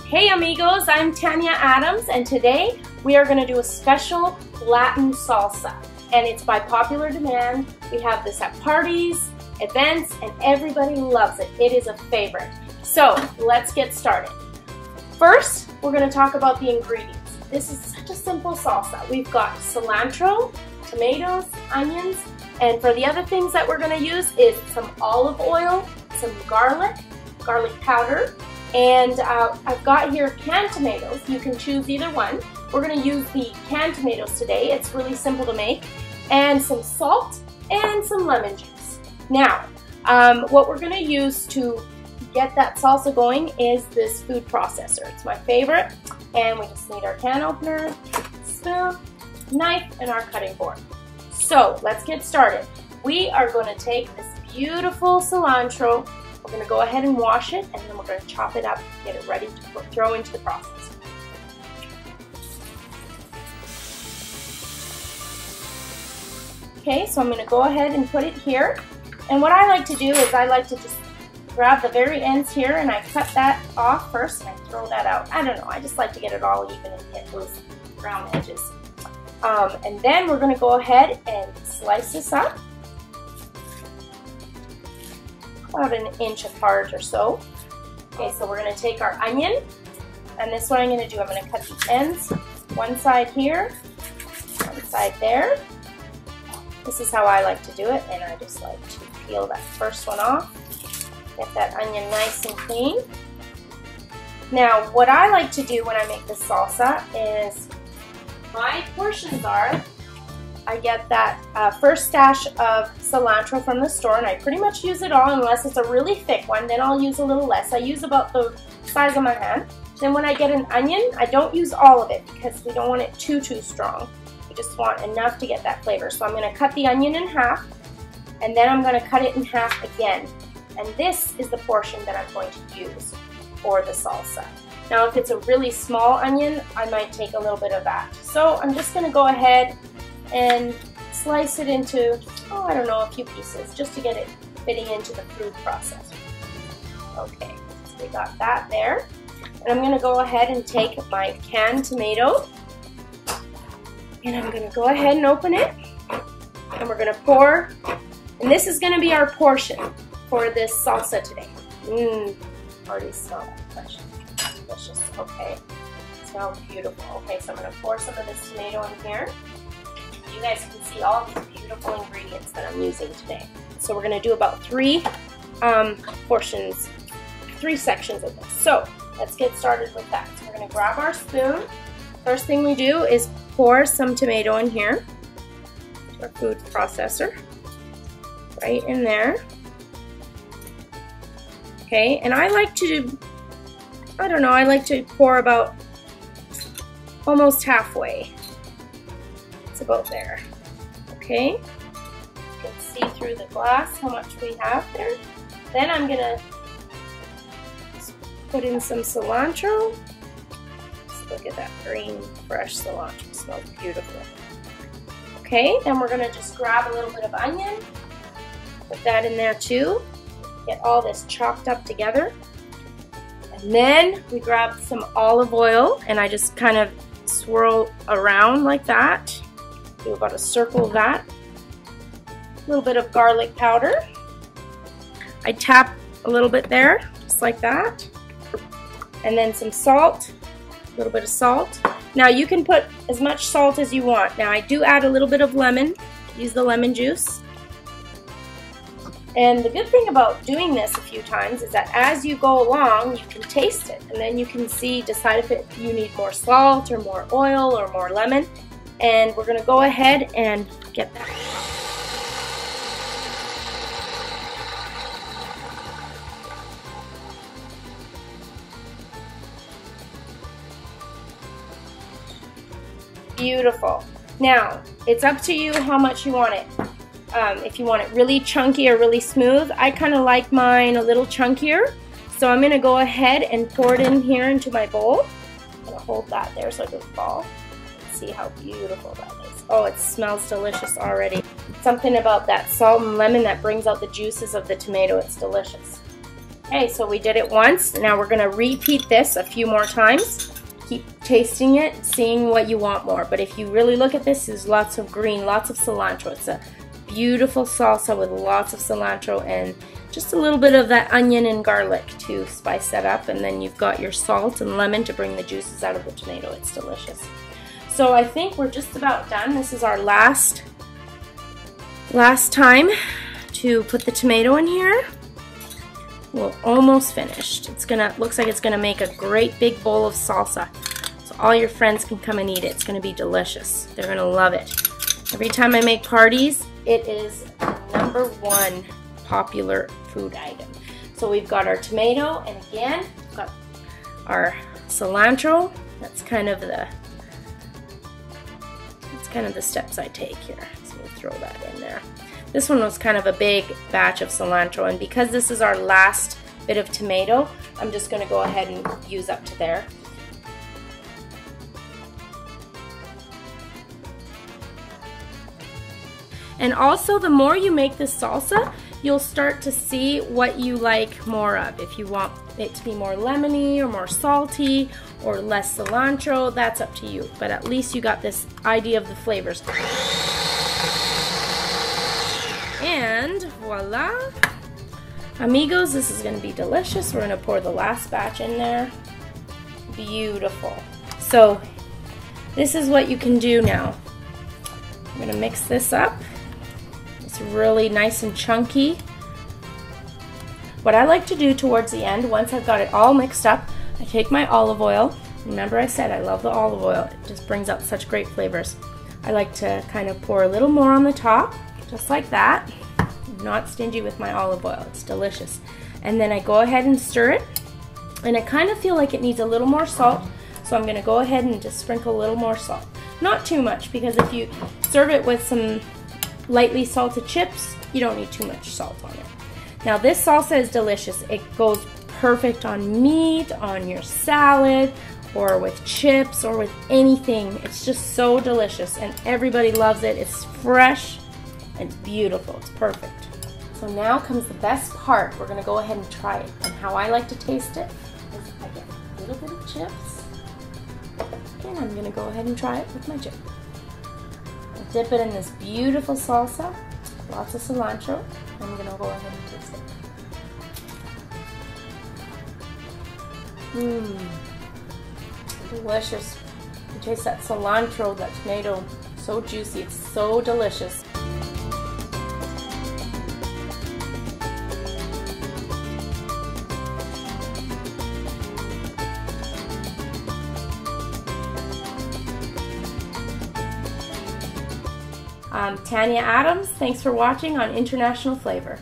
Hey amigos, I'm Tania Adams, and today we are going to do a special Latin salsa, and it's by popular demand. We have this at parties, events, and everybody loves it. It is a favorite. So let's get started. First, we're going to talk about the ingredients. This is such a simple salsa. We've got cilantro, tomatoes, onions, and for the other things that we're going to use is some olive oil, some garlic powder, and I've got here canned tomatoes. You can choose either one. We're going to use the canned tomatoes today. It's really simple to make. And some salt and some lemon juice. Now, what we're going to use to get that salsa going is this food processor. It's my favorite. And we just need our can opener, spoon, knife, and our cutting board. So let's get started. We are going to take this beautiful cilantro. We're going to go ahead and wash it, and then we're going to chop it up, get it ready to throw into the process. Okay, so I'm going to go ahead and put it here. And what I like to do is I like to just grab the very ends here, and I cut that off first, and I throw that out. I don't know, I just like to get it all even and get those brown edges. And then we're going to go ahead and slice this up. About an inch apart or so. Okay, so we're going to take our onion, and this is what I'm going to do. I'm going to cut the ends, one side here, one side there. This is how I like to do it, and I just like to peel that first one off. Get that onion nice and clean. Now, what I like to do when I make this salsa is my portions are, I get that first stash of cilantro from the store, and I pretty much use it all unless it's a really thick one. Then I'll use a little less. I use about the size of my hand. Then when I get an onion, I don't use all of it because we don't want it too strong. We just want enough to get that flavor. So I'm going to cut the onion in half, and then I'm going to cut it in half again. And this is the portion that I'm going to use for the salsa. Now if it's a really small onion, I might take a little bit of that. So I'm just going to go ahead and slice it into, I don't know, a few pieces just to get it fitting into the food processor. Okay, so we got that there. And I'm going to go ahead and take my canned tomato, and I'm going to go ahead and open it, and we're going to pour, and this is going to be our portion for this salsa today. Already smell that fresh. Delicious. Okay, it smells beautiful. Okay, so I'm going to pour some of this tomato in here. You guys can see all these beautiful ingredients that I'm using today. So we're going to do about three portions, 3 sections of this. So let's get started with that. So we're going to grab our spoon. First thing we do is pour some tomato in here, our food processor, right in there. Okay, and I like to, I don't know, I like to pour about almost halfway. It's about there. Okay, you can see through the glass how much we have there. Then I'm gonna put in some cilantro. Just look at that green, fresh cilantro. It smells beautiful. Okay, then we're gonna just grab a little bit of onion, put that in there too. Get all this chopped up together. And then we grab some olive oil, and I just kind of swirl around like that. Do about a circle of that. A little bit of garlic powder. I tap a little bit there, just like that. And then some salt, a little bit of salt. Now you can put as much salt as you want. Now I do add a little bit of lemon, use the lemon juice. And the good thing about doing this a few times is that as you go along, you can taste it. And then you can see, decide if you need more salt or more oil or more lemon. And we're going to go ahead and get that. Beautiful. Now, it's up to you how much you want it. If you want it really chunky or really smooth, I kind of like mine a little chunkier. So I'm going to go ahead and pour it in here into my bowl. I'm going to hold that there so it doesn't fall. See how beautiful that is. Oh, it smells delicious already. Something about that salt and lemon that brings out the juices of the tomato. It's delicious. Okay, so we did it once. Now we're gonna repeat this a few more times. Keep tasting it, seeing what you want more. But if you really look at this, there's lots of green, lots of cilantro. It's a beautiful salsa with lots of cilantro and just a little bit of that onion and garlic to spice that up. And then you've got your salt and lemon to bring the juices out of the tomato. It's delicious. So I think we're just about done. This is our last time to put the tomato in here. We're almost finished. Looks like it's gonna make a great big bowl of salsa. So all your friends can come and eat it. It's gonna be delicious. They're gonna love it. Every time I make parties, it is the #1 popular food item. So we've got our tomato, and again, we've got our cilantro. That's kind of the steps I take here. So we'll throw that in there. This one was kind of a big batch of cilantro, and because this is our last bit of tomato, I'm just going to go ahead and use up to there. And also, the more you make this salsa, you'll start to see what you like more of. If you want it to be more lemony or more salty or less cilantro, that's up to you. But at least you got this idea of the flavors. And voila, amigos, this is gonna be delicious. We're gonna pour the last batch in there. Beautiful. So this is what you can do now. I'm gonna mix this up. It's really nice and chunky. What I like to do towards the end, once I've got it all mixed up, I take my olive oil. Remember I said I love the olive oil. It just brings out such great flavors. I like to kind of pour a little more on the top, just like that. I'm not stingy with my olive oil. It's delicious. And then I go ahead and stir it. And I kind of feel like it needs a little more salt, so I'm going to go ahead and just sprinkle a little more salt. Not too much, because if you serve it with some lightly salted chips, you don't need too much salt on it. Now this salsa is delicious. It goes perfect on meat, on your salad, or with chips, or with anything. It's just so delicious, and everybody loves it. It's fresh, and it's beautiful. It's perfect. So now comes the best part. We're going to go ahead and try it. And how I like to taste it is I get a little bit of chips, and I'm going to go ahead and try it with my chip. I'll dip it in this beautiful salsa, lots of cilantro. I'm going to go ahead and taste it. Delicious. You taste that cilantro, that tomato, so juicy. It's so delicious. Tania Adams, thanks for watching on International Flavor.